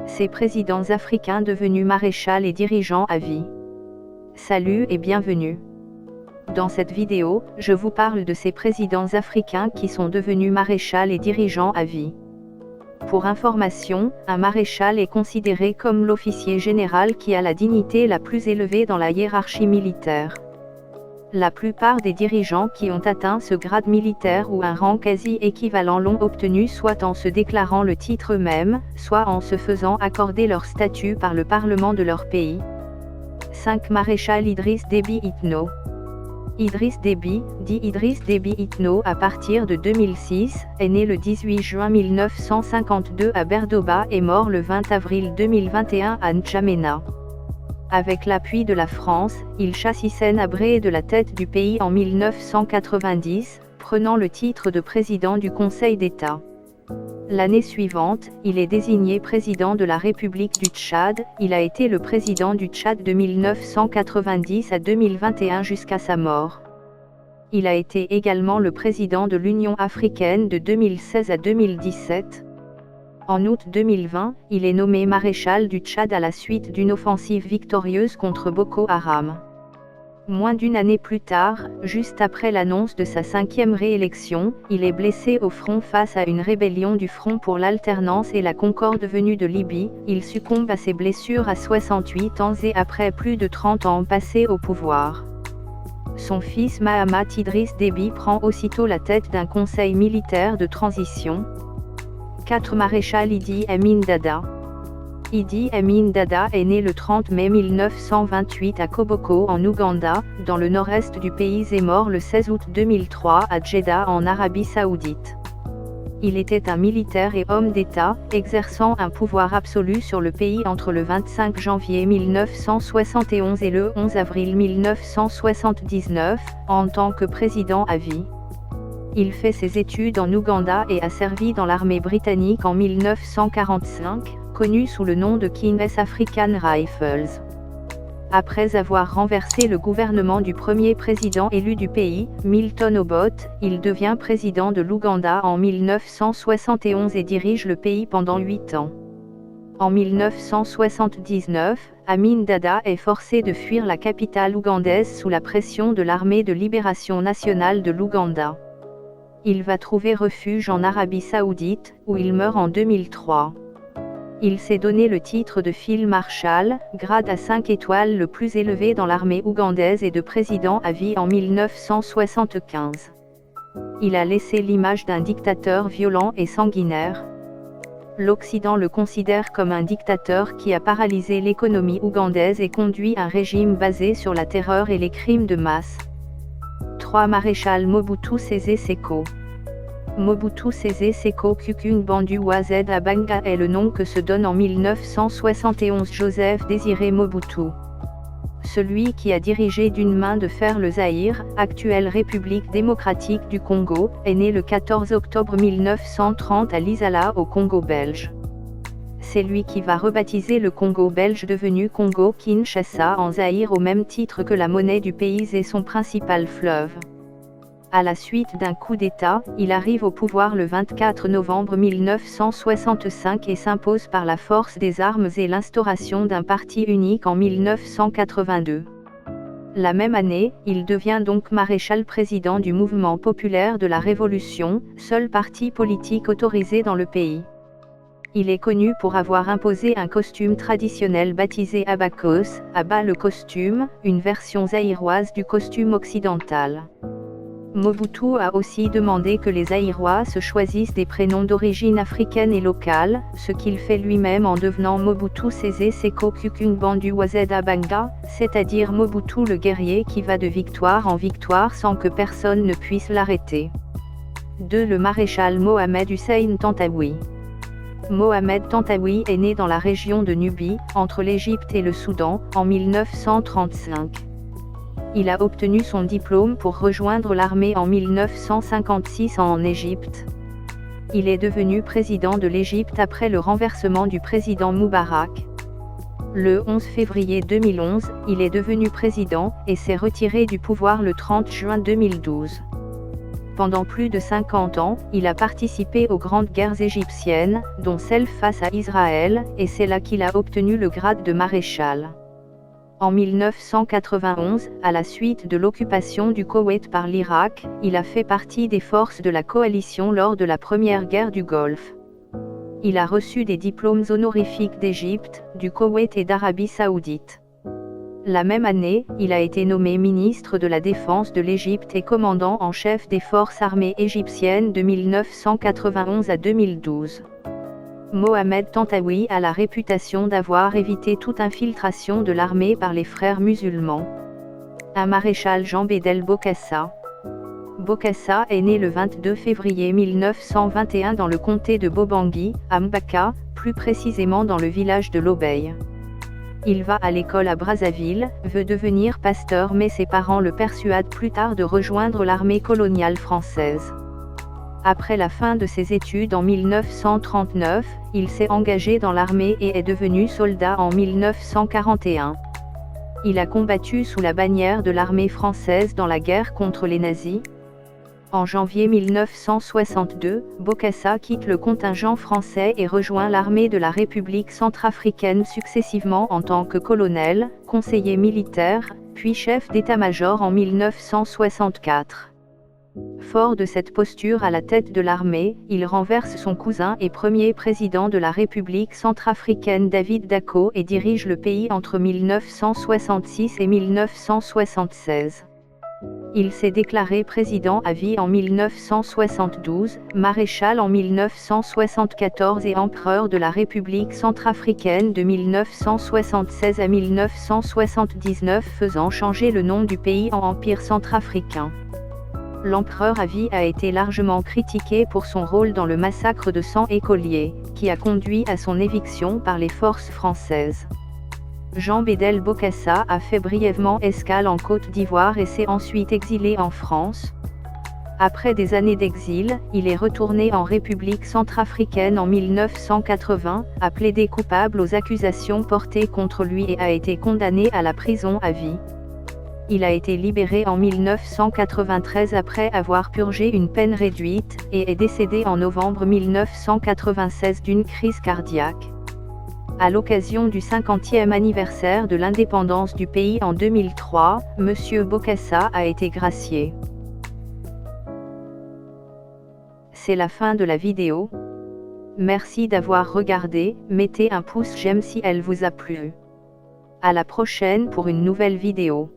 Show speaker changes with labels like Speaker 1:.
Speaker 1: Ces présidents africains devenus maréchals et dirigeants à vie. Salut et bienvenue. Dans cette vidéo, je vous parle de ces présidents africains qui sont devenus maréchals et dirigeants à vie. Pour information, un maréchal est considéré comme l'officier général qui a la dignité la plus élevée dans la hiérarchie militaire. La plupart des dirigeants qui ont atteint ce grade militaire ou un rang quasi équivalent l'ont obtenu soit en se déclarant le titre eux-mêmes, soit en se faisant accorder leur statut par le Parlement de leur pays. 5. Maréchal Idriss Déby Itno. Idriss Déby, dit Idriss Déby Itno à partir de 2006, est né le 18 juin 1952 à Berdoba et mort le 20 avril 2021 à N'Djamena. Avec l'appui de la France, il chasse Hissène Habré de la tête du pays en 1990, prenant le titre de président du Conseil d'État. L'année suivante, il est désigné président de la République du Tchad. Il a été le président du Tchad de 1990 à 2021 jusqu'à sa mort. Il a été également le président de l'Union africaine de 2016 à 2017. En août 2020, il est nommé maréchal du Tchad à la suite d'une offensive victorieuse contre Boko Haram. Moins d'une année plus tard, juste après l'annonce de sa 5e réélection, il est blessé au front face à une rébellion du Front pour l'alternance et la concorde venue de Libye. Il succombe à ses blessures à 68 ans et après plus de 30 ans passés au pouvoir. Son fils Mahamat Idriss Déby prend aussitôt la tête d'un conseil militaire de transition. 4. Maréchal Idi Amin Dada. Idi Amin Dada est né le 30 mai 1928 à Koboko en Ouganda, dans le nord-est du pays et mort le 16 août 2003 à Djeddah en Arabie Saoudite. Il était un militaire et homme d'État, exerçant un pouvoir absolu sur le pays entre le 25 janvier 1971 et le 11 avril 1979, en tant que président à vie. Il fait ses études en Ouganda et a servi dans l'armée britannique en 1945, connu sous le nom de King's African Rifles. Après avoir renversé le gouvernement du premier président élu du pays, Milton Obote, il devient président de l'Ouganda en 1971 et dirige le pays pendant 8 ans. En 1979, Amin Dada est forcé de fuir la capitale ougandaise sous la pression de l'armée de libération nationale de l'Ouganda. Il va trouver refuge en Arabie Saoudite, où il meurt en 2003. Il s'est donné le titre de Field Marshal, grade à 5 étoiles le plus élevé dans l'armée ougandaise et de président à vie en 1975. Il a laissé l'image d'un dictateur violent et sanguinaire. L'Occident le considère comme un dictateur qui a paralysé l'économie ougandaise et conduit un régime basé sur la terreur et les crimes de masse. 3. Maréchal Mobutu Sese Seko. Mobutu Sese Seko Kukunbandu Wazed Abanga est le nom que se donne en 1971 Joseph Désiré Mobutu. Celui qui a dirigé d'une main de fer le Zaïre, actuelle République démocratique du Congo, est né le 14 octobre 1930 à Lisala au Congo belge. C'est lui qui va rebaptiser le Congo belge devenu Congo-Kinshasa en Zaïre au même titre que la monnaie du pays et son principal fleuve. À la suite d'un coup d'État, il arrive au pouvoir le 24 novembre 1965 et s'impose par la force des armes et l'instauration d'un parti unique en 1982. La même année, il devient donc maréchal président du Mouvement populaire de la Révolution, seul parti politique autorisé dans le pays. Il est connu pour avoir imposé un costume traditionnel baptisé abakos, Aba le costume, une version zaïroise du costume occidental. Mobutu a aussi demandé que les Zaïrois se choisissent des prénoms d'origine africaine et locale, ce qu'il fait lui-même en devenant Mobutu Sese Seko Kukunbandu Wazed Abanga, c'est-à-dire Mobutu le guerrier qui va de victoire en victoire sans que personne ne puisse l'arrêter. 2. Le maréchal Mohamed Hussein Tantawi. Mohamed Tantawi est né dans la région de Nubie, entre l'Égypte et le Soudan, en 1935. Il a obtenu son diplôme pour rejoindre l'armée en 1956 en Égypte. Il est devenu président de l'Égypte après le renversement du président Moubarak. Le 11 février 2011, il est devenu président, et s'est retiré du pouvoir le 30 juin 2012. Pendant plus de 50 ans, il a participé aux grandes guerres égyptiennes, dont celle face à Israël, et c'est là qu'il a obtenu le grade de maréchal. En 1991, à la suite de l'occupation du Koweït par l'Irak, il a fait partie des forces de la coalition lors de la première guerre du Golfe. Il a reçu des diplômes honorifiques d'Égypte, du Koweït et d'Arabie Saoudite. La même année, il a été nommé ministre de la Défense de l'Égypte et commandant en chef des forces armées égyptiennes de 1991 à 2012. Mohamed Tantawi a la réputation d'avoir évité toute infiltration de l'armée par les frères musulmans. Un maréchal Jean Bedel Bokassa. Bokassa est né le 22 février 1921 dans le comté de Bobangui, à Mbaka, plus précisément dans le village de Lobeil. Il va à l'école à Brazzaville, veut devenir pasteur mais ses parents le persuadent plus tard de rejoindre l'armée coloniale française. Après la fin de ses études en 1939, il s'est engagé dans l'armée et est devenu soldat en 1941. Il a combattu sous la bannière de l'armée française dans la guerre contre les nazis. En janvier 1962, Bokassa quitte le contingent français et rejoint l'armée de la République centrafricaine successivement en tant que colonel, conseiller militaire, puis chef d'état-major en 1964. Fort de cette posture à la tête de l'armée, il renverse son cousin et premier président de la République centrafricaine David Dacko et dirige le pays entre 1966 et 1976. Il s'est déclaré président à vie en 1972, maréchal en 1974 et empereur de la République centrafricaine de 1976 à 1979, faisant changer le nom du pays en Empire centrafricain. L'empereur à vie a été largement critiqué pour son rôle dans le massacre de 100 écoliers, qui a conduit à son éviction par les forces françaises. Jean Bedel Bokassa a fait brièvement escale en Côte d'Ivoire et s'est ensuite exilé en France. Après des années d'exil, il est retourné en République centrafricaine en 1980, a plaidé coupable aux accusations portées contre lui et a été condamné à la prison à vie. Il a été libéré en 1993 après avoir purgé une peine réduite, et est décédé en novembre 1996 d'une crise cardiaque. À l'occasion du 50e anniversaire de l'indépendance du pays en 2003, M. Bokassa a été gracié. C'est la fin de la vidéo. Merci d'avoir regardé, mettez un pouce j'aime si elle vous a plu. À la prochaine pour une nouvelle vidéo.